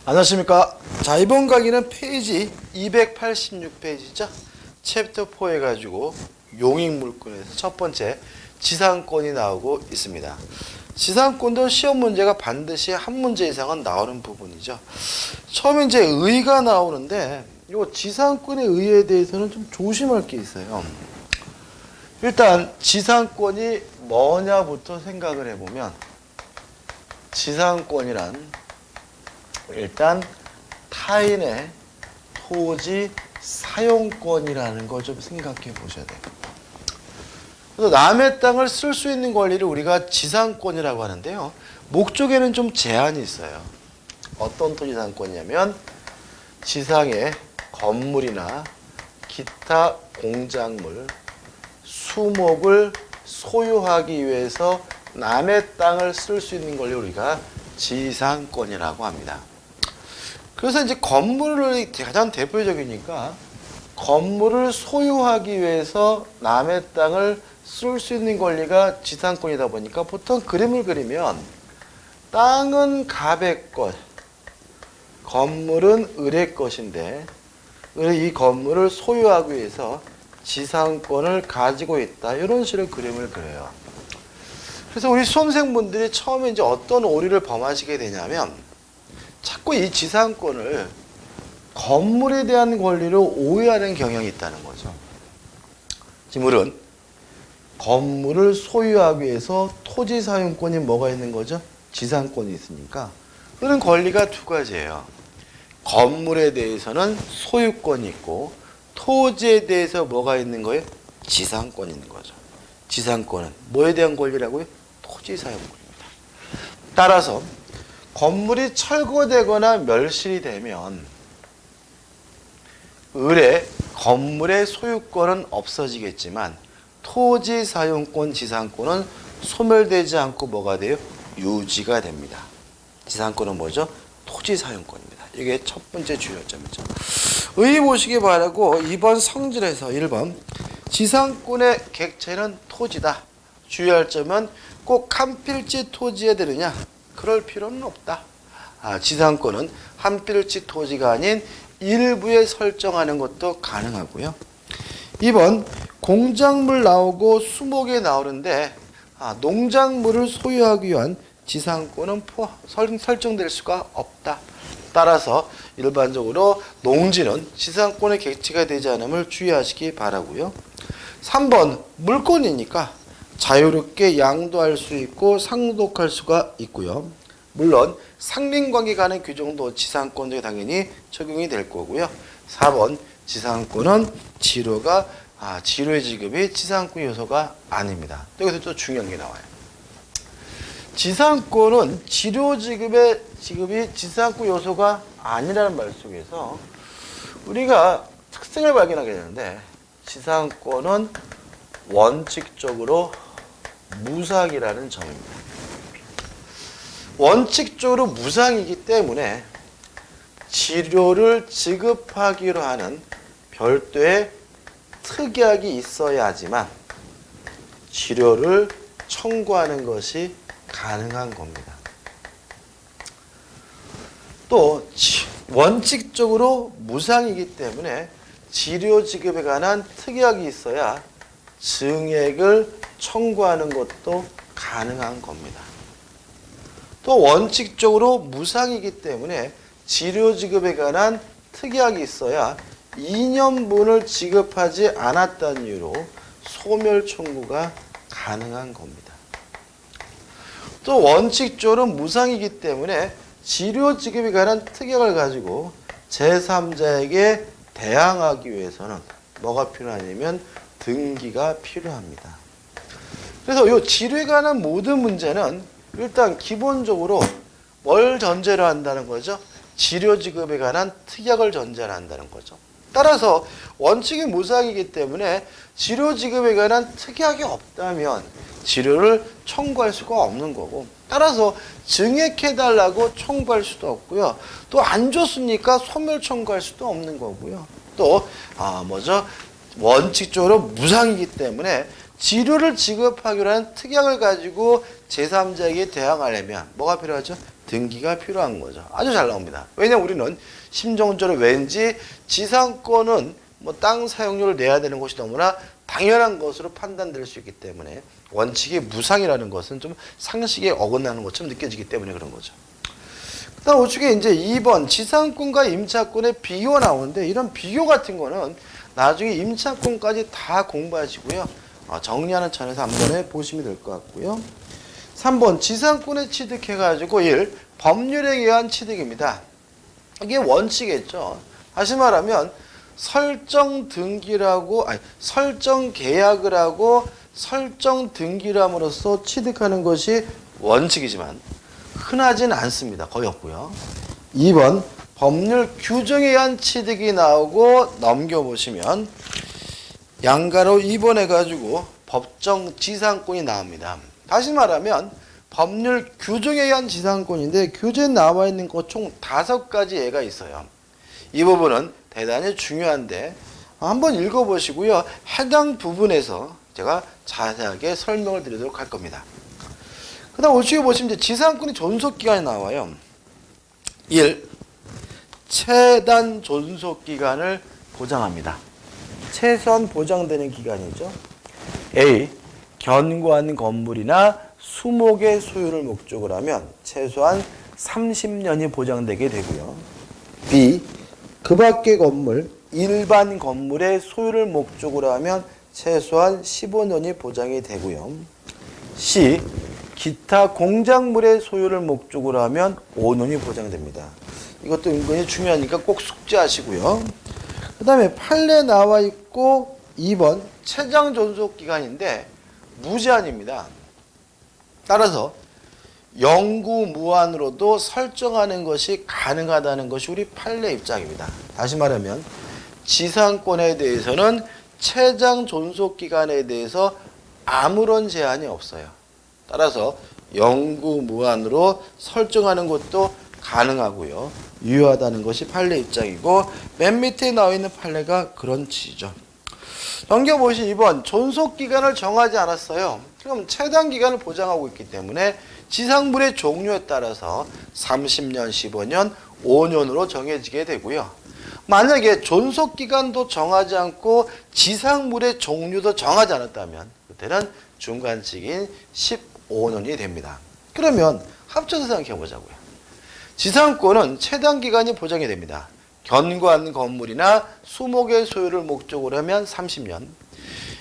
안녕하십니까. 자, 이번 강의는 페이지 286페이지죠. 챕터 4 해가지고 용익물권에서 첫 번째 지상권이 나오고 있습니다. 지상권도 시험 문제가 반드시 한 문제 이상은 나오는 부분이죠. 처음에 이제 의가 나오는데 이 지상권의 의에 대해서는 좀 조심할 게 있어요. 일단 지상권이 뭐냐부터 생각을 해보면, 지상권이란 일단 타인의 토지 사용권이라는 걸 좀 생각해 보셔야 돼요. 그래서 남의 땅을 쓸 수 있는 권리를 우리가 지상권이라고 하는데요. 목적에는 좀 제한이 있어요. 어떤 토지상권이냐면 지상의 건물이나 기타 공작물, 수목을 소유하기 위해서 남의 땅을 쓸 수 있는 권리를 우리가 지상권이라고 합니다. 그래서 이제 건물을 가장 대표적이니까 건물을 소유하기 위해서 남의 땅을 쓸 수 있는 권리가 지상권이다 보니까 보통 그림을 그리면 땅은 갑의 것, 건물은 을의 것인데 이 건물을 소유하기 위해서 지상권을 가지고 있다, 이런 식으로 그림을 그려요. 그래서 우리 수험생분들이 처음에 이제 어떤 오류를 범하시게 되냐면 자꾸 이 지상권을 건물에 대한 권리로 오해하는 경향이 있다는 거죠. 지금 우리는 건물을 소유하기 위해서 토지 사용권이 뭐가 있는 거죠? 지상권이 있으니까. 그런 권리가 두 가지예요. 건물에 대해서는 소유권이 있고 토지에 대해서 뭐가 있는 거예요? 지상권이 있는 거죠. 지상권은 뭐에 대한 권리라고요? 토지 사용권입니다. 따라서 건물이 철거되거나 멸실이 되면 을의 건물의 소유권은 없어지겠지만 토지 사용권, 지상권은 소멸되지 않고 뭐가 돼요? 유지가 됩니다. 지상권은 뭐죠? 토지 사용권입니다. 이게 첫 번째 주요점이죠. 의 보시기 바라고 2번 성질에서 1번 지상권의 객체는 토지다. 주의할 점은 꼭 한 필지 토지에 되느냐? 그럴 필요는 없다. 지상권은 한 필지 토지가 아닌 일부에 설정하는 것도 가능하고요. 2번 공작물 나오고 수목이 나오는데 농작물을 소유하기 위한 지상권은 설정될 수가 없다. 따라서 일반적으로 농지는 지상권의 객체가 되지 않음을 주의하시기 바라고요. 3번 물권이니까 자유롭게 양도할 수 있고 상독할 수가 있고요. 물론 상린관계 간의 규정도 지상권에 당연히 적용이 될 거고요. 4번 지상권은 지료의 지급이 지상권 요소가 아닙니다. 여기서 또 중요한 게 나와요. 지상권은 지료 지급이 지상권 요소가 아니라는 말 속에서 우리가 특징을 발견하게 되는데, 지상권은 원칙적으로 무상이라는 점입니다. 원칙적으로 무상이기 때문에 지료를 지급하기로 하는 별도의 특약이 있어야지만 지료를 청구하는 것이 가능한 겁니다. 또 원칙적으로 무상이기 때문에 지료 지급에 관한 특약이 있어야 증액을 청구하는 것도 가능한 겁니다. 또 원칙적으로 무상이기 때문에 지료 지급에 관한 특약이 있어야 이년분을 지급하지 않았다는 이유로 소멸 청구가 가능한 겁니다. 또 원칙적으로 무상이기 때문에 지료 지급에 관한 특약을 가지고 제3자에게 대항하기 위해서는 뭐가 필요하냐면 등기가 필요합니다. 그래서 이 지료에 관한 모든 문제는 일단 기본적으로 뭘 전제로 한다는 거죠? 지료 지급에 관한 특약을 전제로 한다는 거죠. 따라서 원칙이 무상이기 때문에 지료 지급에 관한 특약이 없다면 지료를 청구할 수가 없는 거고, 따라서 증액해달라고 청구할 수도 없고요. 또 안 줬으니까 소멸 청구할 수도 없는 거고요. 또 원칙적으로 무상이기 때문에 지료를 지급하기로 한 특약을 가지고 제3자에게 대항하려면 뭐가 필요하죠? 등기가 필요한 거죠. 아주 잘 나옵니다. 왜냐면 우리는 심정적으로 왠지 지상권은 뭐 땅 사용료를 내야 되는 것이 너무나 당연한 것으로 판단될 수 있기 때문에 원칙이 무상이라는 것은 좀 상식에 어긋나는 것처럼 느껴지기 때문에 그런 거죠. 그다음 우측에 이제 2번 지상권과 임차권의 비교가 나오는데 이런 비교 같은 거는 나중에 임차권까지 다 공부하시고요. 정리하는 차원에서 한번 보시면 될 것 같고요. 3번 지상권에 취득해가지고 1. 법률에 의한 취득입니다. 이게 원칙이겠죠. 다시 말하면 설정 계약을 하고 설정 등기를 함으로써 취득하는 것이 원칙이지만 흔하진 않습니다. 거의 없고요. 2번 법률 규정에 의한 취득이 나오고 넘겨보시면 양가로 2번 해가지고 법정 지상권이 나옵니다. 다시 말하면 법률 규정에 의한 지상권인데 규정에 나와 있는 것 총 5가지 예가 있어요. 이 부분은 대단히 중요한데 한번 읽어보시고요. 해당 부분에서 제가 자세하게 설명을 드리도록 할 겁니다. 그 다음 우측에 보시면 이제 지상권의 존속기간이 나와요. 1. 최단 존속기간을 보장합니다. 최소한 보장되는 기간이죠. A. 견고한 건물이나 수목의 소유를 목적으로 하면 최소한 30년이 보장되게 되고요. B. 그 밖의 건물, 일반 건물의 소유를 목적으로 하면 최소한 15년이 보장이 되고요. C. 기타 공작물의 소유를 목적으로 하면 5년이 보장됩니다. 이것도 은근히 중요하니까 꼭 숙지하시고요. 그 다음에 판례 나와 있고 2번 최장 존속 기간인데 무제한입니다. 따라서 영구 무한으로도 설정하는 것이 가능하다는 것이 우리 판례 입장입니다. 다시 말하면 지상권에 대해서는 최장 존속 기간에 대해서 아무런 제한이 없어요. 따라서 영구 무한으로 설정하는 것도 가능하고요. 유효하다는 것이 판례 입장이고 맨 밑에 나와 있는 판례가 그런 취지죠. 넘겨보시 2번 존속기간을 정하지 않았어요. 그럼 최단 기간을 보장하고 있기 때문에 지상물의 종류에 따라서 30년, 15년, 5년으로 정해지게 되고요. 만약에 존속기간도 정하지 않고 지상물의 종류도 정하지 않았다면 그때는 중간칙인 15년이 됩니다. 그러면 합쳐서 생각해 보자고요. 지상권은 최단 기간이 보장이 됩니다. 견고한 건물이나 수목의 소유를 목적으로 하면 30년,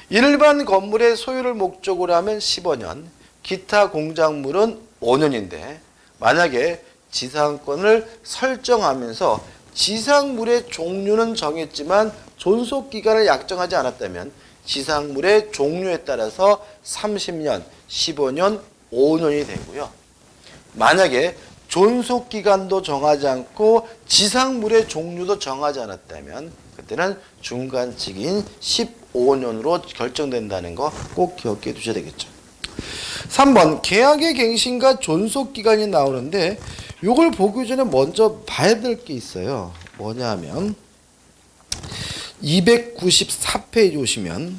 일반 건물의 소유를 목적으로 하면 15년, 기타 공작물은 5년인데 만약에 지상권을 설정하면서 지상물의 종류는 정했지만 존속기간을 약정하지 않았다면 지상물의 종류에 따라서 30년, 15년, 5년이 되고요. 만약에 존속기간도 정하지 않고 지상물의 종류도 정하지 않았다면 그때는 중간칙인 15년으로 결정된다는 거 꼭 기억해 두셔야 되겠죠. 3번 계약의 갱신과 존속기간이 나오는데 이걸 보기 전에 먼저 봐야 될 게 있어요. 뭐냐 하면 294페이지 오시면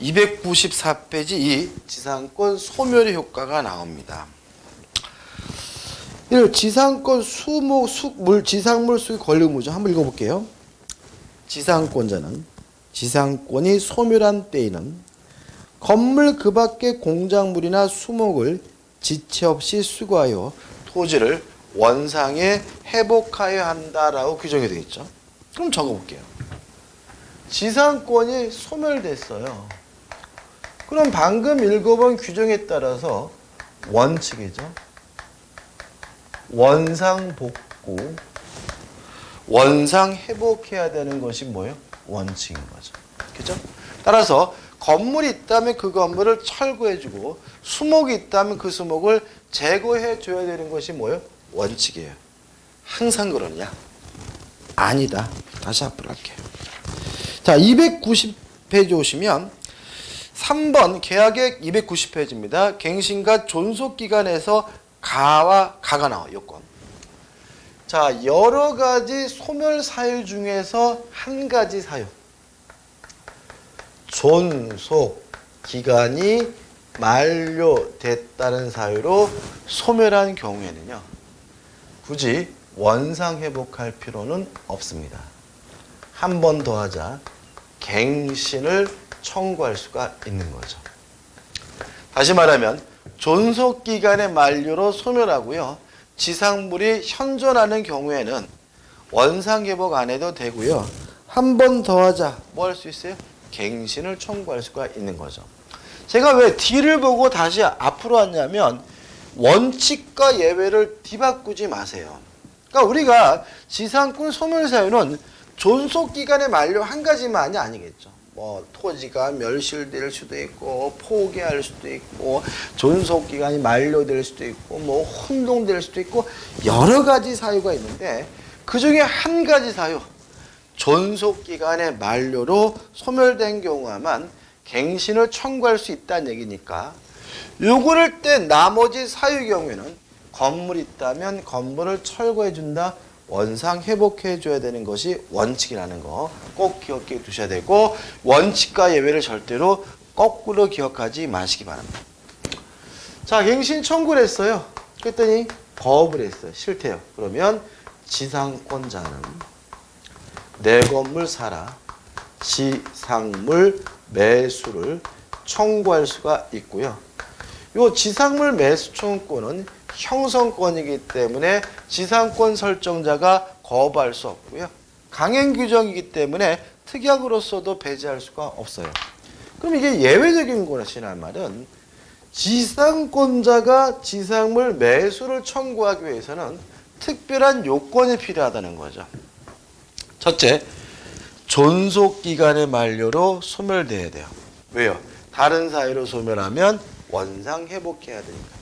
294페이지 이 지상권 소멸의 효과가 나옵니다. 지상권 수목, 숙물, 지상물 수익 권리 의무죠. 한번 읽어볼게요. 지상권자는 지상권이 소멸한 때에는 건물 그 밖의 공작물이나 수목을 지체 없이 수거하여 토지를 원상에 회복하여 한다라고 규정이 되어 있죠. 그럼 적어볼게요. 지상권이 소멸됐어요. 그럼 방금 읽어본 규정에 따라서 원칙이죠. 원상 복구, 원상 회복해야 되는 것이 뭐예요? 원칙인 거죠. 그죠? 따라서 건물이 있다면 그 건물을 철거해주고 수목이 있다면 그 수목을 제거해줘야 되는 것이 뭐예요? 원칙이에요. 항상 그러냐? 아니다. 다시 앞으로 할게요. 자, 290페이지 오시면 3번 계약의 290페이지입니다. 갱신과 존속기간에서 가가 나와 요건. 자, 여러 가지 소멸 사유 중에서 한 가지 사유. 존속 기간이 만료됐다는 사유로 소멸한 경우에는요, 굳이 원상 회복할 필요는 없습니다. 한 번 더 하자 갱신을 청구할 수가 있는 거죠. 다시 말하면 존속기간의 만료로 소멸하고요, 지상물이 현존하는 경우에는 원상회복 안 해도 되고요, 한 번 더 하자 뭐 할 수 있어요? 갱신을 청구할 수가 있는 거죠. 제가 왜 뒤를 보고 다시 앞으로 왔냐면 원칙과 예외를 뒤바꾸지 마세요. 그러니까 우리가 지상권 소멸 사유는 존속기간의 만료 한 가지만이 아니겠죠. 뭐 토지가 멸실될 수도 있고 포기할 수도 있고 존속기간이 만료될 수도 있고 뭐 혼동될 수도 있고 여러 가지 사유가 있는데 그중에 한 가지 사유, 존속기간의 만료로 소멸된 경우만 갱신을 청구할 수 있다는 얘기니까 요거를 때 나머지 사유 경우에는 건물이 있다면 건물을 철거해 준다, 원상 회복해 줘야 되는 것이 원칙이라는 거 꼭 기억해 두셔야 되고, 원칙과 예외를 절대로 거꾸로 기억하지 마시기 바랍니다. 자, 갱신 청구를 했어요. 그랬더니 거부를 했어요. 싫대요. 그러면 지상권자는 내 건물 사라, 지상물 매수를 청구할 수가 있고요. 이 지상물 매수 청구권은 형성권이기 때문에 지상권 설정자가 거부할 수 없고요. 강행 규정이기 때문에 특약으로서도 배제할 수가 없어요. 그럼 이게 예외적인 것이란 말은 지상권자가 지상물 매수를 청구하기 위해서는 특별한 요건이 필요하다는 거죠. 첫째, 존속기간의 만료로 소멸돼야 돼요. 왜요? 다른 사유로 소멸하면 원상 회복해야 되니까.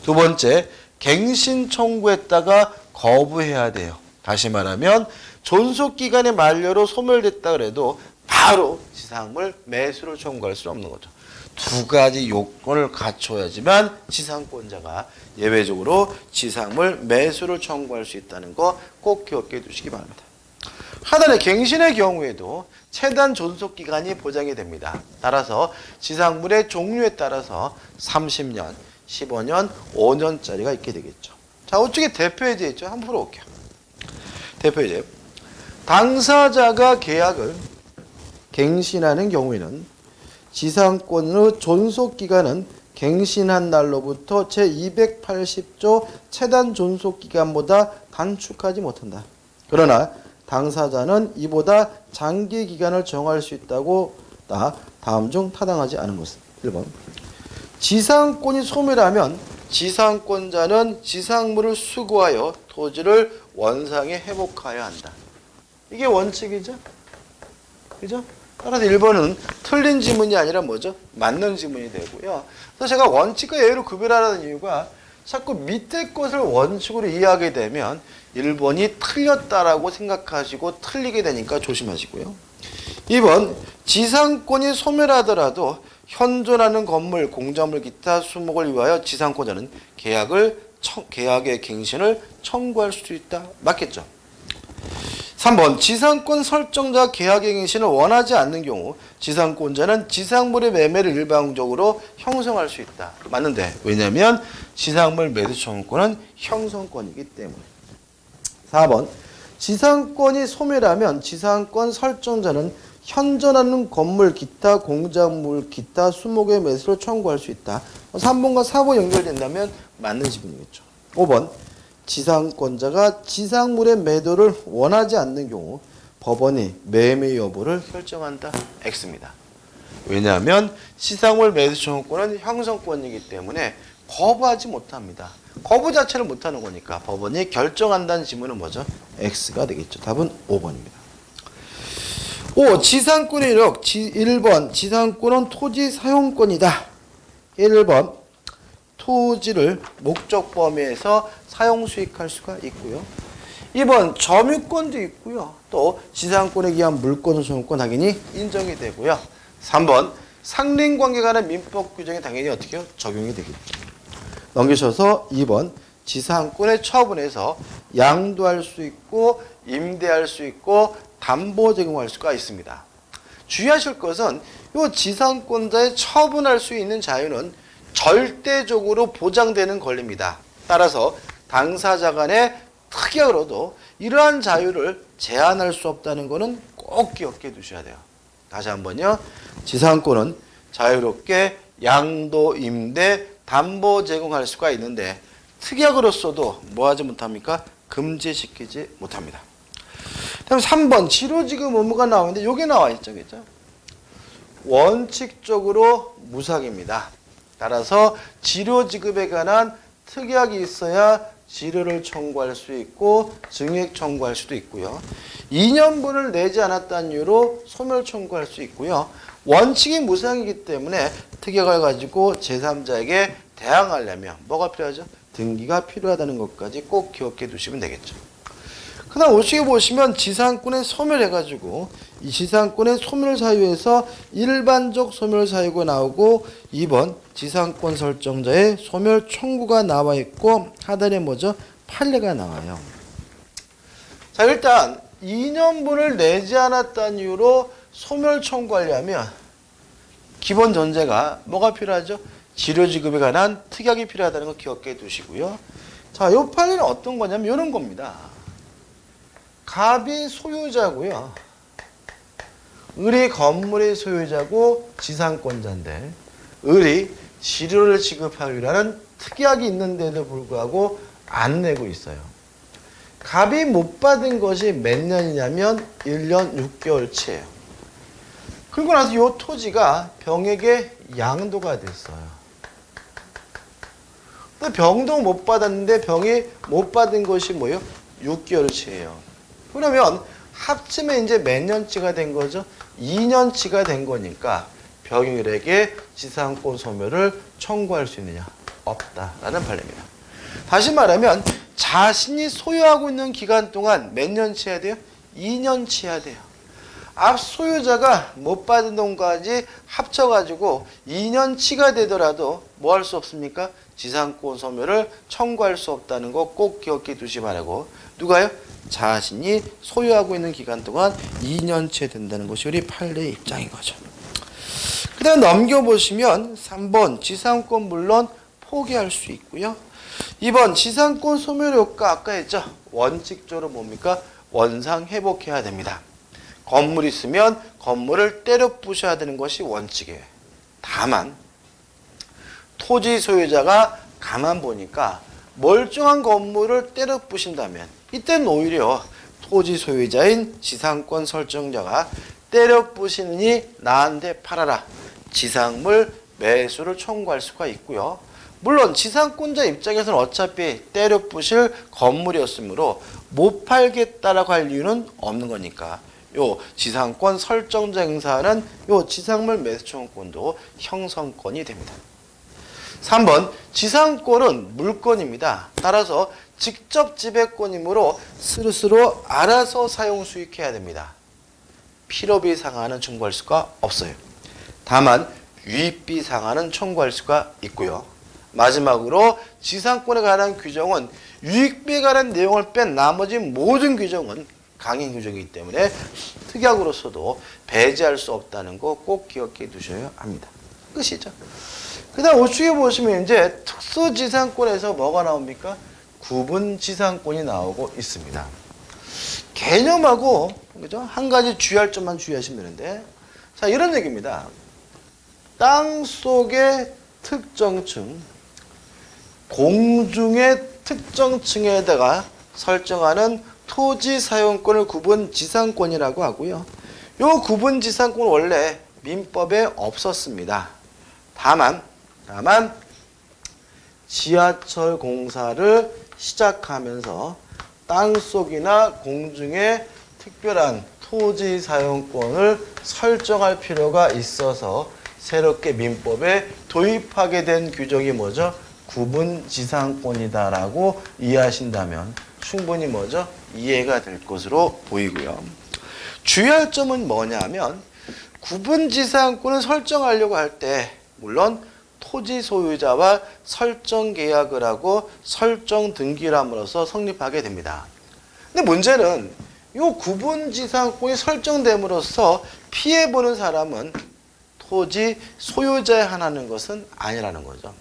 두 번째, 갱신 청구했다가 거부해야 돼요. 다시 말하면 존속기간의 만료로 소멸됐다 그래도 바로 지상물 매수를 청구할 수 없는 거죠. 두 가지 요건을 갖춰야지만 지상권자가 예외적으로 지상물 매수를 청구할 수 있다는 거 꼭 기억해 두시기 바랍니다. 하단의 갱신의 경우에도 최단 존속기간이 보장이 됩니다. 따라서 지상물의 종류에 따라서 30년, 15년, 5년짜리가 있게 되겠죠. 자, 우측에 대표예제 있죠? 한번 풀어볼게요. 대표예제. 당사자가 계약을 갱신하는 경우에는 지상권의 존속기간은 갱신한 날로부터 제280조 최단 존속기간보다 단축하지 못한다. 그러나 당사자는 이보다 장기 기간을 정할 수 있다고 다음 중 타당하지 않은 것은 1번. 지상권이 소멸하면 지상권자는 지상물을 수거하여 토지를 원상에 회복하여야 한다. 이게 원칙이죠? 그죠? 따라서 1번은 틀린 지문이 아니라 뭐죠? 맞는 지문이 되고요. 그래서 제가 원칙과 예외로 구별하라는 이유가 자꾸 밑에 것을 원칙으로 이해하게 되면 1번이 틀렸다라고 생각하시고 틀리게 되니까 조심하시고요. 2번, 지상권이 소멸하더라도 현존하는 건물, 공작물, 기타 수목을 위하여 지상권자는 계약의 갱신을 청구할 수 있다. 맞겠죠? 3번, 지상권 설정자 계약의 갱신을 원하지 않는 경우 지상권자는 지상물의 매매를 일방적으로 형성할 수 있다. 맞는데 왜냐하면 지상물 매수 청구권은 형성권이기 때문에. 4번, 지상권이 소멸하면 지상권 설정자는 현존하는 건물, 기타 공작물, 기타 수목의 매수를 청구할 수 있다. 3번과 4번 연결된다면 맞는 지문이겠죠. 5번, 지상권자가 지상물의 매도를 원하지 않는 경우 법원이 매매 여부를 결정한다. X입니다. 왜냐하면 지상물 매수 청구권은 형성권이기 때문에 거부하지 못합니다. 거부 자체를 못하는 거니까 법원이 결정한다는 지문은 뭐죠? X가 되겠죠. 답은 5번입니다. 5. 지상권의 이력 1번 지상권은 토지 사용권이다. 1번 토지를 목적 범위에서 사용 수익할 수가 있고요. 2번 점유권도 있고요. 또 지상권에 기한 물권 소유권 당연히 인정이 되고요. 3번 상린관계에 관한 민법 규정이 당연히 어떻게 해요? 적용이 되겠죠. 넘기셔서 2번 지상권의 처분에서 양도할 수 있고 임대할 수 있고 담보 제공할 수가 있습니다. 주의하실 것은 이 지상권자의 처분할 수 있는 자유는 절대적으로 보장되는 권리입니다. 따라서 당사자 간의 특약으로도 이러한 자유를 제한할 수 없다는 것은 꼭 기억해 두셔야 돼요. 다시 한번요. 지상권은 자유롭게 양도, 임대, 담보 제공할 수가 있는데 특약으로서도 뭐 하지 못합니까? 금지시키지 못합니다. 다음 3번 지로지급 의무가 나오는데 이게 나와 있죠. 그죠? 원칙적으로 무상입니다. 따라서 지료지급에 관한 특약이 있어야 지료를 청구할 수 있고 증액 청구할 수도 있고요. 2년분을 내지 않았다는 이유로 소멸 청구할 수 있고요. 원칙이 무상이기 때문에 특약을 가지고 제3자에게 대항하려면 뭐가 필요하죠? 등기가 필요하다는 것까지 꼭 기억해 두시면 되겠죠. 그 다음 오시게 보시면 지상권의 소멸해가지고 이 지상권의 소멸 사유에서 일반적 소멸 사유가 나오고 2번 지상권 설정자의 소멸 청구가 나와 있고 하단에 뭐죠? 판례가 나와요. 자, 일단 2년분을 내지 않았다는 이유로 소멸 청구하려면 기본 전제가 뭐가 필요하죠? 지료지급에 관한 특약이 필요하다는 거 기억해 두시고요. 자, 이 판례는 어떤 거냐면 이런 겁니다. 갑이 소유자고요. 을이 건물의 소유자고 지상권자인데 을이 지료를 지급하기라는 특약이 있는데도 불구하고 안 내고 있어요. 갑이 못 받은 것이 몇 년이냐면 1년 6개월치예요. 그리고 나서 이 토지가 병에게 양도가 됐어요. 근데 병도 못 받았는데 병이 못 받은 것이 뭐예요? 6개월치예요. 그러면 합치면 이제 몇 년치가 된 거죠? 2년치가 된 거니까 병일에게 지상권 소멸을 청구할 수 있느냐? 없다라는 판례입니다. 다시 말하면 자신이 소유하고 있는 기간 동안 몇 년치 해야 돼요? 2년치 해야 돼요. 앞 소유자가 못 받은 돈까지 합쳐가지고 2년치가 되더라도 뭐 할 수 없습니까? 지상권 소멸을 청구할 수 없다는 거 꼭 기억해 두시 바라고. 누가요? 자신이 소유하고 있는 기간 동안 2년치 된다는 것이 우리 판례의 입장인 거죠. 그 다음 넘겨보시면 3번 지상권 물론 포기할 수 있고요. 2번 지상권 소멸 효과 아까 했죠. 원칙적으로 뭡니까? 원상 회복해야 됩니다. 건물 있으면 건물을 때려 부셔야 되는 것이 원칙이에요. 다만 토지 소유자가 가만 보니까 멀쩡한 건물을 때려 부신다면 이때는 오히려 토지 소유자인 지상권 설정자가 때려 부시느니 나한테 팔아라. 지상물 매수를 청구할 수가 있고요. 물론 지상권자 입장에서는 어차피 때려 부실 건물이었으므로 못 팔겠다라고 할 이유는 없는 거니까 요 지상권 설정자 행사하는 요 지상물 매수 청구권도 형성권이 됩니다. 3번 지상권은 물권입니다. 따라서 직접 지배권이므로 스스로 알아서 사용 수익해야 됩니다. 필요비 상한은 청구할 수가 없어요. 다만 유익비 상한은 청구할 수가 있고요. 마지막으로 지상권에 관한 규정은 유익비에 관한 내용을 뺀 나머지 모든 규정은 강행 규정이기 때문에 특약으로서도 배제할 수 없다는 거 꼭 기억해 두셔야 합니다. 끝이죠. 그 다음 우측에 보시면 이제 특수지상권에서 뭐가 나옵니까? 구분지상권이 나오고 있습니다. 개념하고 그죠? 한 가지 주의할 점만 주의하시면 되는데 자 이런 얘기입니다. 땅 속의 특정층, 공중의 특정층에다가 설정하는 토지 사용권을 구분지상권이라고 하고요. 이 구분지상권은 원래 민법에 없었습니다. 다만 지하철 공사를 시작하면서 땅속이나 공중에 특별한 토지 사용권을 설정할 필요가 있어서 새롭게 민법에 도입하게 된 규정이 뭐죠? 구분지상권이다라고 이해하신다면 충분히 뭐죠? 이해가 될 것으로 보이고요. 주의할 점은 뭐냐면 구분지상권을 설정하려고 할 때 물론 토지 소유자와 설정 계약을 하고 설정 등기를 함으로써 성립하게 됩니다. 근데 문제는 이 구분지상권이 설정됨으로써 피해보는 사람은 토지 소유자에 한하는 것은 아니라는 거죠.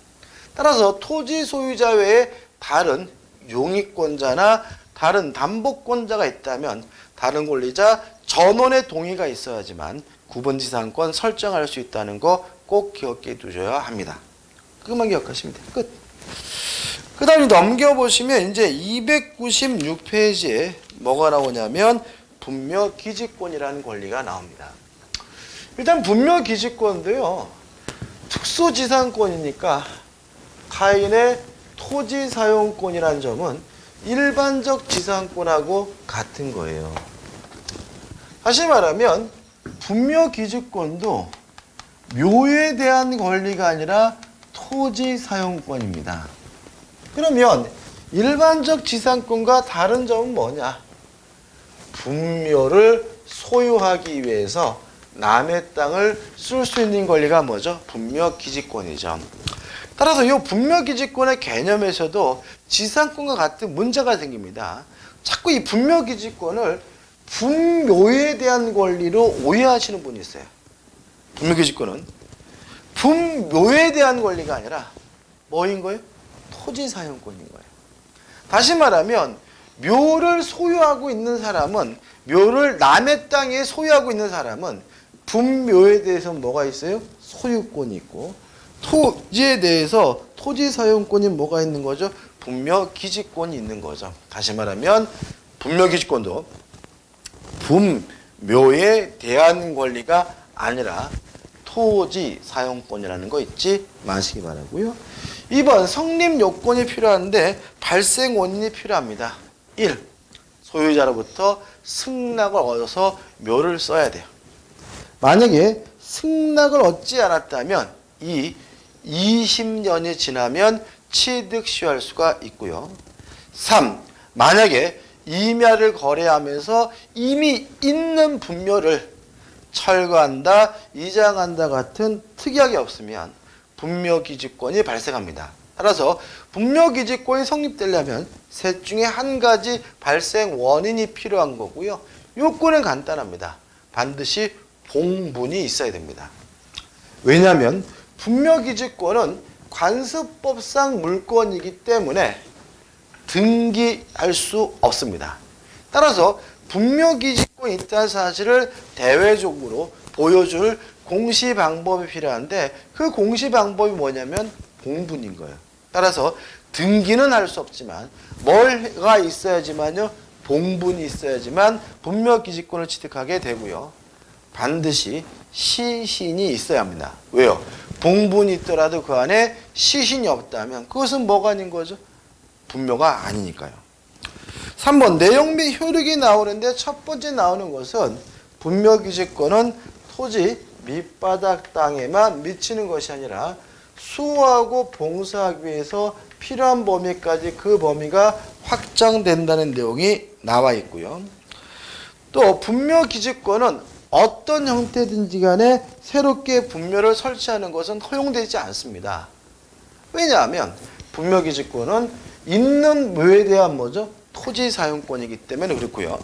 따라서 토지 소유자 외에 다른 용익권자나 다른 담보권자가 있다면 다른 권리자 전원의 동의가 있어야지만 구분지상권 설정할 수 있다는 거 꼭 기억해 두셔야 합니다. 그것만 기억하시면 돼요. 끝. 그 다음에 넘겨보시면 이제 296페이지에 뭐가 나오냐면 분묘기지권이라는 권리가 나옵니다. 일단 분묘기지권도요, 특수지상권이니까 타인의 토지사용권이라는 점은 일반적 지상권하고 같은 거예요. 다시 말하면 분묘기지권도 묘에 대한 권리가 아니라 토지사용권입니다. 그러면 일반적 지상권과 다른 점은 뭐냐? 분묘를 소유하기 위해서 남의 땅을 쓸 수 있는 권리가 뭐죠? 분묘기지권이죠. 따라서 이 분묘기지권의 개념에서도 지상권과 같은 문제가 생깁니다. 자꾸 이 분묘기지권을 분묘에 대한 권리로 오해하시는 분이 있어요. 분묘기지권은 분묘에 대한 권리가 아니라 뭐인 거예요? 토지사용권인 거예요. 다시 말하면 묘를 소유하고 있는 사람은, 묘를 남의 땅에 소유하고 있는 사람은 분묘에 대해서 뭐가 있어요? 소유권이 있고, 토지에 대해서 토지사용권이 뭐가 있는 거죠? 분묘기지권이 있는 거죠. 다시 말하면 분묘기지권도 분묘에 대한 권리가 아니라 토지사용권이라는 거 잊지 마시기 바라고요. 2번 성립 요건이 필요한데 발생 원인이 필요합니다. 1. 소유자로부터 승낙을 얻어서 묘를 써야 돼요. 만약에 승낙을 얻지 않았다면 2. 20년이 지나면 취득 시효할 수가 있고요. 3. 만약에 임야를 거래하면서 이미 있는 분묘를 철거한다, 이장한다 같은 특약이 없으면 분묘기지권이 발생합니다. 따라서 분묘기지권이 성립되려면 셋 중에 한 가지 발생 원인이 필요한 거고요. 요건은 간단합니다. 반드시 봉분이 있어야 됩니다. 왜냐하면 분묘기지권은 관습법상 물권이기 때문에 등기할 수 없습니다. 따라서 분묘기지권이 있다는 사실을 대외적으로 보여줄 공시 방법이 필요한데 그 공시 방법이 뭐냐면 봉분인 거예요. 따라서 등기는 할 수 없지만 뭐가 있어야지만요, 봉분이 있어야지만 분묘기지권을 취득하게 되고요. 반드시 시신이 있어야 합니다. 왜요? 봉분이 있더라도 그 안에 시신이 없다면 그것은 뭐가 아닌 거죠? 분묘가 아니니까요. 3번 내용 및 효력이 나오는데 첫 번째 나오는 것은 분묘기지권은 토지 밑바닥 땅에만 미치는 것이 아니라 수호하고 봉사하기 위해서 필요한 범위까지 그 범위가 확장된다는 내용이 나와 있고요. 또 분묘기지권은 어떤 형태든지 간에 새롭게 분묘를 설치하는 것은 허용되지 않습니다. 왜냐하면 분묘기지권은 있는 묘에 대한 뭐죠? 토지 사용권이기 때문에 그렇고요.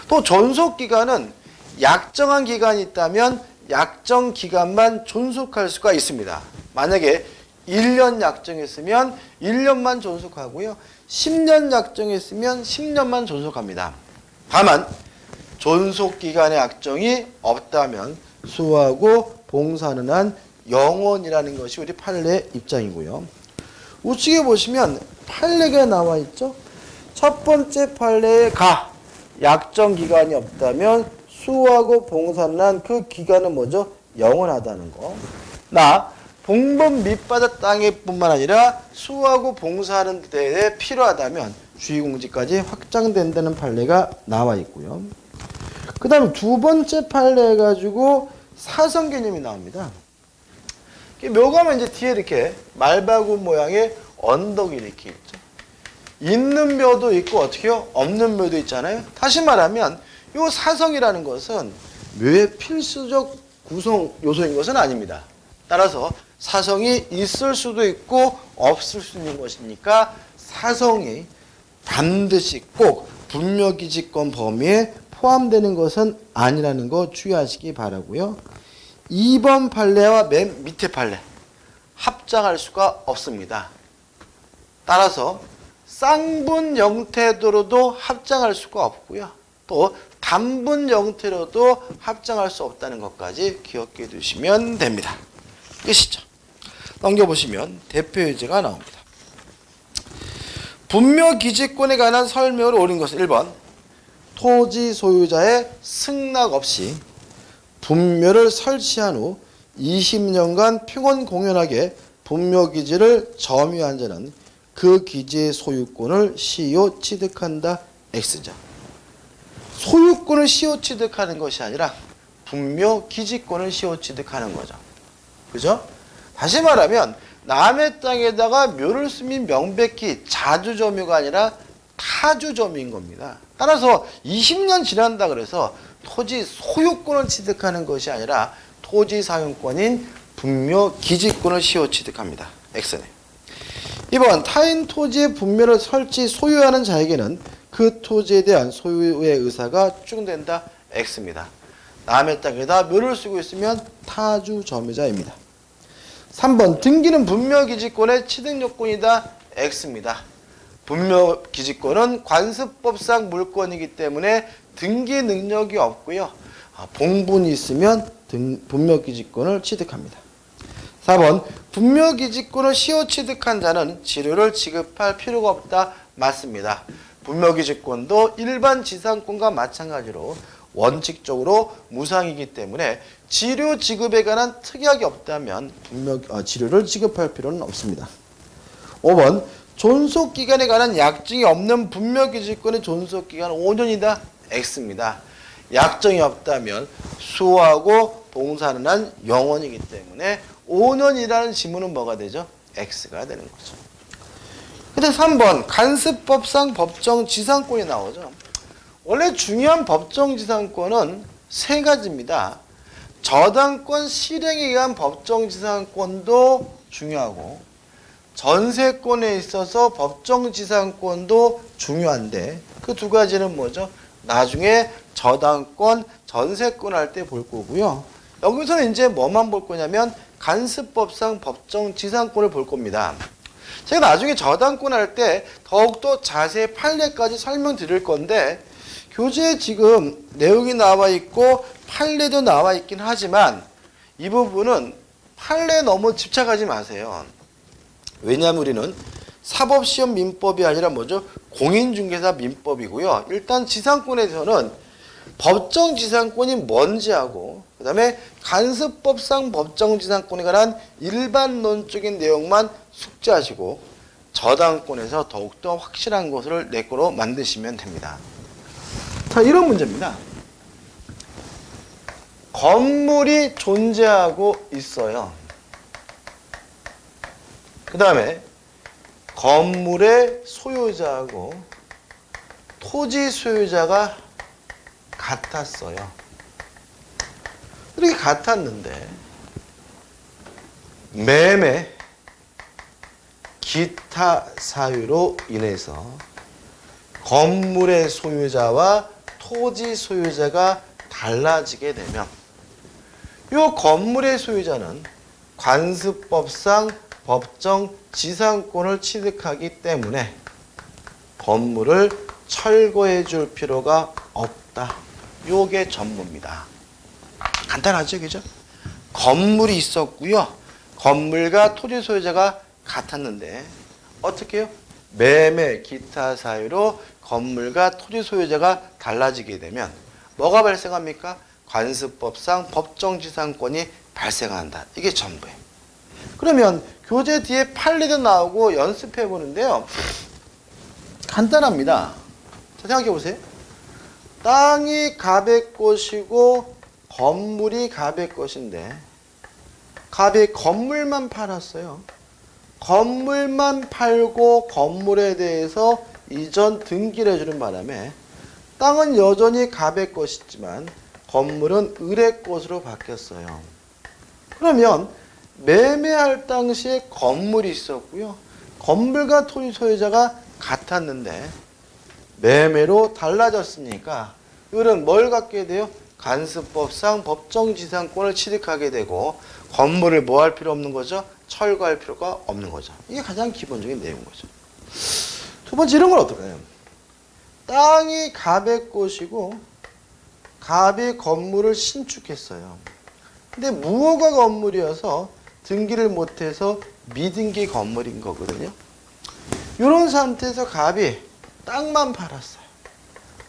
또 존속기간은 약정한 기간이 있다면 약정 기간만 존속할 수가 있습니다. 만약에 1년 약정했으면 1년만 존속하고요. 10년 약정했으면 10년만 존속합니다. 다만 존속기간의 약정이 없다면 수호하고 봉사하는 한 영원이라는 것이 우리 판례의 입장이고요. 우측에 보시면 판례가 나와 있죠. 첫 번째 판례에 가 약정 기간이 없다면 수호하고 봉사하는 한 그 기간은 뭐죠? 영원하다는 거. 나 봉범 밑바닥 땅에 뿐만 아니라 수호하고 봉사하는 데에 필요하다면 주의공지까지 확장된다는 판례가 나와 있고요. 그 다음에 두 번째 판례 가지고 사성 개념이 나옵니다. 묘가면 이제 뒤에 이렇게 말바구 모양의 언덕이 이렇게 있죠. 있는 묘도 있고 어떻게요? 없는 묘도 있잖아요. 다시 말하면 이 사성이라는 것은 묘의 필수적 구성 요소인 것은 아닙니다. 따라서 사성이 있을 수도 있고 없을 수 있는 것이니까 사성이 반드시 꼭 분묘기지권 범위에 포함되는 것은 아니라는 거 주의하시기 바라고요. 2번 판례와 맨 밑에 판례 합장할 수가 없습니다. 따라서 쌍분 형태로도 합장할 수가 없고요. 또 단분 형태로도 합장할 수 없다는 것까지 기억해 두시면 됩니다. 끝이죠. 넘겨보시면 대표 예제가 나옵니다. 분묘 기지권에 관한 설명을 옳은 것은 1번 토지 소유자의 승낙 없이 분묘를 설치한 후 20년간 평원공연하게 분묘 기지를 점유한 자는 그 기지의 소유권을 시효 취득한다. X죠. 소유권을 시효 취득하는 것이 아니라 분묘 기지권을 시효 취득하는 거죠. 그죠? 다시 말하면 남의 땅에다가 묘를 쓰면 명백히 자주점유가 아니라 타주점유인 겁니다. 따라서 20년 지난다 그래서 토지 소유권을 취득하는 것이 아니라 토지 사용권인 분묘 기지권을 시효 취득합니다. X네. 2번 타인 토지의 분묘를 설치 소유하는 자에게는 그 토지에 대한 소유의 의사가 추정된다. X입니다. 남의 땅에다 묘를 쓰고 있으면 타주 점유자입니다. 3번 등기는 분묘 기지권의 취득 요건이다. X입니다. 분묘 기지권은 관습법상 물권이기 때문에 등기 능력이 없고요. 봉분이 있으면 분묘 기지권을 취득합니다. 4번 분묘 기지권을 시효 취득한 자는 지료를 지급할 필요가 없다. 맞습니다. 분묘 기지권도 일반 지상권과 마찬가지로 원칙적으로 무상이기 때문에 지료 지급에 관한 특약이 없다면 지료를 지급할 필요는 없습니다. 5번 존속기간에 관한 약정이 없는 분묘 기지권의 존속기간 5년이다. X입니다. 약정이 없다면 수호하고 봉사하는 한 영원이기 때문에 5년이라는 지문은 뭐가 되죠? X가 되는 거죠. 근데 3번 간습법상 법정지상권이 나오죠. 원래 중요한 법정지상권은 세 가지입니다. 저당권 실행에 의한 법정지상권도 중요하고 전세권에 있어서 법정지상권도 중요한데 그 두 가지는 뭐죠? 나중에 저당권, 전세권 할 때 볼 거고요. 여기서는 이제 뭐만 볼 거냐면 간습법상 법정지상권을 볼 겁니다. 제가 나중에 저당권 할 때 더욱더 자세히 판례까지 설명드릴 건데 교재에 지금 내용이 나와 있고 판례도 나와 있긴 하지만 이 부분은 판례에 너무 집착하지 마세요. 왜냐하면 우리는 사법시험 민법이 아니라 뭐죠? 공인중개사 민법이고요. 일단 지상권에서는 법정지상권이 뭔지 하고 그 다음에 간습법상 법정지상권에 관한 일반론적인 내용만 숙지하시고 저당권에서 더욱더 확실한 것을 내 거로 만드시면 됩니다. 자, 이런 문제입니다. 건물이 존재하고 있어요. 그 다음에 건물의 소유자하고 토지 소유자가 같았어요. 이렇게 같았는데 매매, 기타 사유로 인해서 건물의 소유자와 토지 소유자가 달라지게 되면 이 건물의 소유자는 관습법상 법정 지상권을 취득하기 때문에 건물을 철거해 줄 필요가 없다. 요게 전부입니다. 간단하죠, 그죠? 건물이 있었고요. 건물과 토지 소유자가 같았는데 어떻게 해요? 매매, 기타 사유로 건물과 토지 소유자가 달라지게 되면 뭐가 발생합니까? 관습법상 법정지상권이 발생한다. 이게 전부예요. 그러면 교재 뒤에 판례도 나오고 연습해 보는데요. 간단합니다. 자, 생각해 보세요. 땅이 갑의 것이고 건물이 갑의 것인데 갑이 건물만 팔았어요. 건물만 팔고 건물에 대해서 이전 등기를 해주는 바람에 땅은 여전히 갑의 것이지만 건물은 을의 것으로 바뀌었어요. 그러면 매매할 당시에 건물이 있었고요. 건물과 토지 소유자가 같았는데 매매로 달라졌으니까 을은 뭘 갖게 돼요? 관습법상 법정지상권을 취득하게 되고 건물을 뭐 할 필요 없는 거죠? 철거할 필요가 없는 거죠. 이게 가장 기본적인 내용인 거죠. 두 번째 이런 건 어떨까요? 땅이 갑의 곳이고 갑이 건물을 신축했어요. 근데 무허가 건물이어서 등기를 못해서 미등기 건물인 거거든요. 이런 상태에서 갑이 땅만 팔았어요.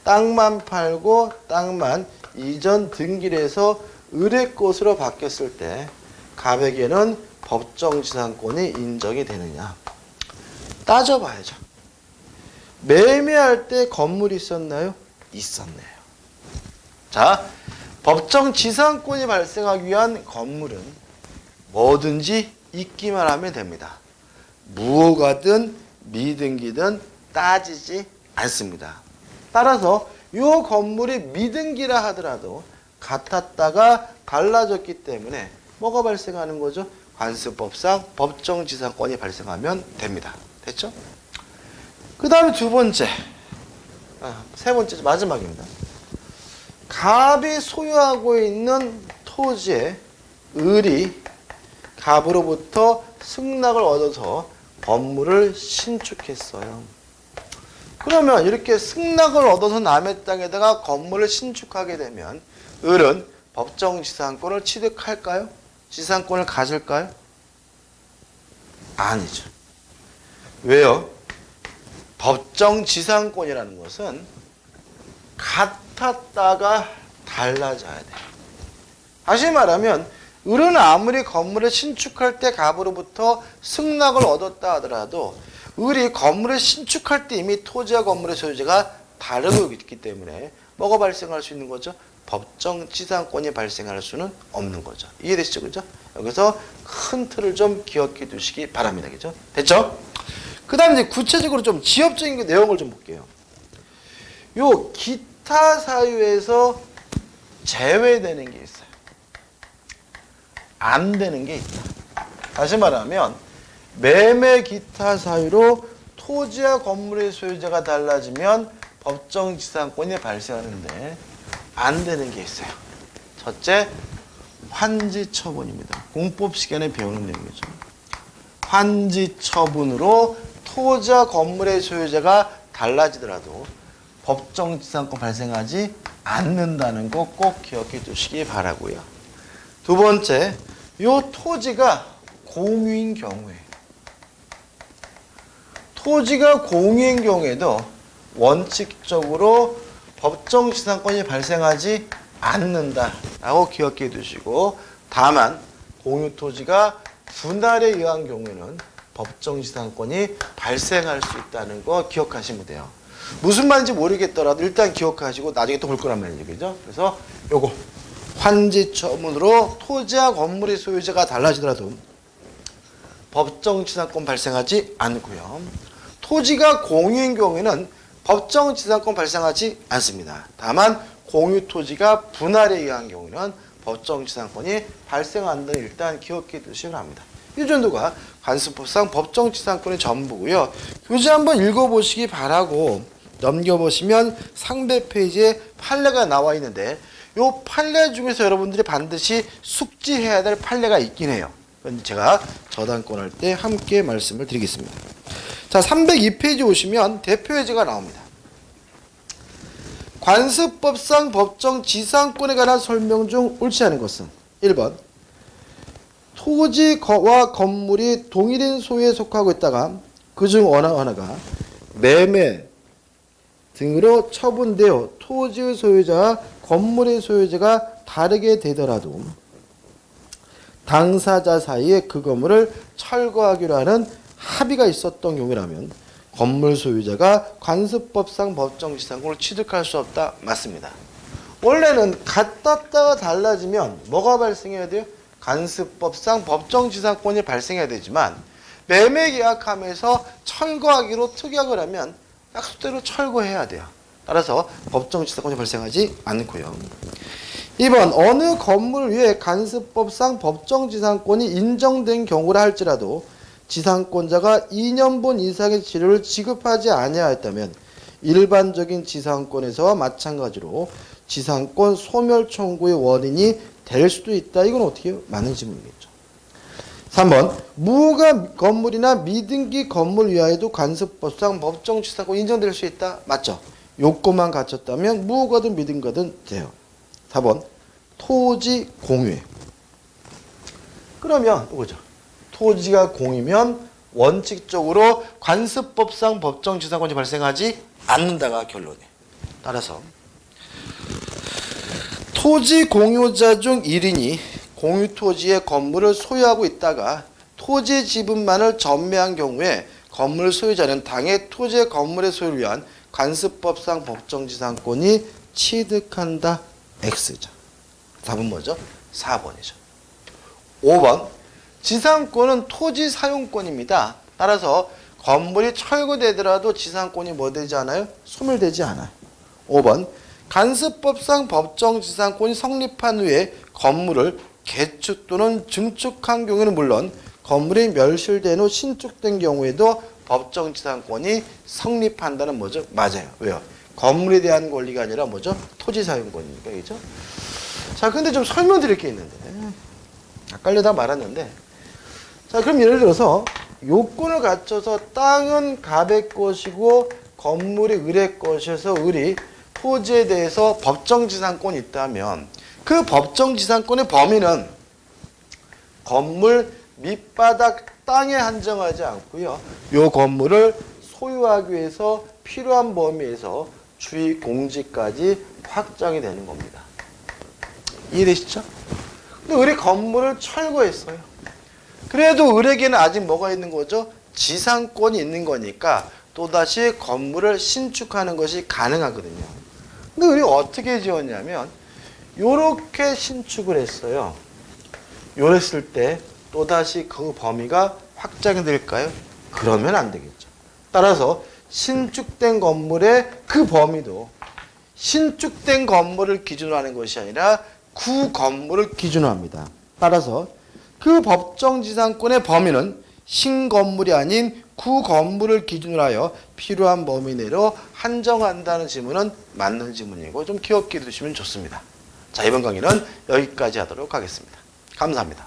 땅만 팔고 땅만 이전 등기를 해서 을의 것으로 바뀌었을 때 갑에게는 법정지상권이 인정이 되느냐? 따져봐야죠. 매매할 때 건물이 있었나요? 있었네요. 자, 법정지상권이 발생하기 위한 건물은 뭐든지 있기만 하면 됩니다. 무허가든 미등기든 따지지 않습니다. 따라서 이 건물이 미등기라 하더라도 같았다가 갈라졌기 때문에 뭐가 발생하는 거죠? 관습법상 법정지상권이 발생하면 됩니다. 됐죠? 그 다음에 두 번째, 세 번째 마지막입니다. 갑이 소유하고 있는 토지에 을이 갑으로부터 승낙을 얻어서 건물을 신축했어요. 그러면 이렇게 승낙을 얻어서 남의 땅에다가 건물을 신축하게 되면 을은 법정지상권을 취득할까요? 지상권을 가질까요? 아니죠. 왜요? 법정지상권이라는 것은 같았다가 달라져야 돼요. 다시 말하면 을은 아무리 건물을 신축할 때 갑으로부터 승낙을 얻었다 하더라도 을이 건물을 신축할 때 이미 토지와 건물의 소유자가 다르고 있기 때문에 뭐가 발생할 수 있는 거죠? 법정지상권이 발생할 수는 없는 거죠. 이해되시죠? 그죠? 여기서 큰 틀을 좀 기억해 두시기 바랍니다. 그죠? 됐죠? 그 다음에 이제 구체적으로 좀 지엽적인 내용을 좀 볼게요. 요 기타 사유에서 제외되는 게 있어요. 안 되는 게 있다. 다시 말하면 매매 기타 사유로 토지와 건물의 소유자가 달라지면 법정지상권이 발생하는데 안 되는 게 있어요. 첫째, 환지처분입니다. 공법 시간에 배우는 내용이죠. 환지처분으로 토지와 건물의 소유자가 달라지더라도 법정지상권 발생하지 않는다는 거 꼭 기억해 두시기 바라고요. 두 번째, 이 토지가 공유인 경우에 토지가 공유인 경우에도 원칙적으로 법정지상권이 발생하지 않는다라고 기억해 두시고, 다만 공유 토지가 분할에 의한 경우에는 법정지상권이 발생할 수 있다는 거 기억하시면 돼요. 무슨 말인지 모르겠더라도 일단 기억하시고 나중에 또 볼 거란 말이죠. 그죠? 그래서 요거 환지처분으로 토지와 건물의 소유자가 달라지더라도 법정지상권 발생하지 않고요. 토지가 공유인 경우에는 법정지상권 발생하지 않습니다. 다만 공유 토지가 분할에 의한 경우에는 법정지상권이 발생한다는 일단 기억해 두시기 바랍니다. 이 정도가 관습법상 법정지상권의 전부고요. 교재 한번 읽어보시기 바라고 넘겨보시면 상대 페이지에 판례가 나와 있는데 이 판례 중에서 여러분들이 반드시 숙지해야 될 판례가 있긴 해요. 제가 저당권 할 때 함께 말씀을 드리겠습니다. 자, 302페이지 오시면 대표 예제가 나옵니다. 관습법상 법정지상권에 관한 설명 중 옳지 않은 것은 1번 토지와 건물이 동일인 소유에 속하고 있다가 그중 어느 하나가 매매 등으로 처분되어 토지의 소유자와 건물의 소유자가 다르게 되더라도 당사자 사이에 그 건물을 철거하기로 하는 합의가 있었던 경우라면 건물 소유자가 관습법상 법정지상권을 취득할 수 없다. 맞습니다. 원래는 같았다가 달라지면 뭐가 발생해야 돼요? 관습법상 법정지상권이 발생해야 되지만 매매계약하면서 철거하기로 특약을 하면 약속대로 철거해야 돼요. 따라서 법정지상권이 발생하지 않고요. 2번 어느 건물을 위해 관습법상 법정지상권이 인정된 경우라 할지라도 지상권자가 2년분 이상의 치료를 지급하지 아니하였다면 일반적인 지상권에서와 마찬가지로 지상권 소멸 청구의 원인이 될 수도 있다. 이건 어떻게 해요? 맞는 질문이겠죠. 3번 무허가 건물이나 미등기 건물 위하에도 관습법상 법정 지상권 인정될 수 있다. 맞죠? 요건만 갖췄다면 무허가든 미등가든 돼요. 4번 토지 공유에 그러면 이거죠. 토지가 공이면 원칙적으로 관습법상 법정 지상권이 발생하지 않는다가 결론이에요. 따라서 토지 공유자 중 1인이 공유 토지의 건물을 소유하고 있다가 토지 지분만을 전매한 경우에 건물 소유자는 당해 토지의 건물의 소유를 위한 관습법상 법정지상권이 취득한다. X죠. 답은 뭐죠? 4번이죠. 5번 지상권은 토지 사용권입니다. 따라서 건물이 철거되더라도 지상권이 뭐 되지 않아요? 소멸되지 않아요. 5번 관습법상 법정지상권이 성립한 후에 건물을 개축 또는 증축한 경우는 물론 건물이 멸실된 후 신축된 경우에도 법정지상권이 성립한다는 뭐죠? 맞아요. 왜요? 건물에 대한 권리가 아니라 뭐죠? 토지 사용권이니까. 그죠? 자, 근데 좀 설명드릴 게 있는데 아까려다 말았는데 자, 그럼 예를 들어서 요건을 갖춰서 땅은 갑의 것이고 건물이 을의 것이어서 을이 토지에 대해서 법정지상권이 있다면 그 법정지상권의 범위는 건물 밑바닥 땅에 한정하지 않고요. 요 건물을 소유하기 위해서 필요한 범위에서 주의 공지까지 확장이 되는 겁니다. 이해되시죠? 근데 을이 건물을 철거했어요. 그래도 을에게는 아직 뭐가 있는 거죠? 지상권이 있는 거니까 또다시 건물을 신축하는 것이 가능하거든요. 근데 을이 어떻게 지었냐면 요렇게 신축을 했어요. 요랬을 때 또다시 그 범위가 확장이 될까요? 그러면 안 되겠죠. 따라서 신축된 건물의 그 범위도 신축된 건물을 기준으로 하는 것이 아니라 구 건물을 기준으로 합니다. 따라서 그 법정지상권의 범위는 신건물이 아닌 구 건물을 기준으로 하여 필요한 범위 내로 한정한다는 지문은 맞는 지문이고 좀 기억해 두시면 좋습니다. 자, 이번 강의는 여기까지 하도록 하겠습니다. 감사합니다.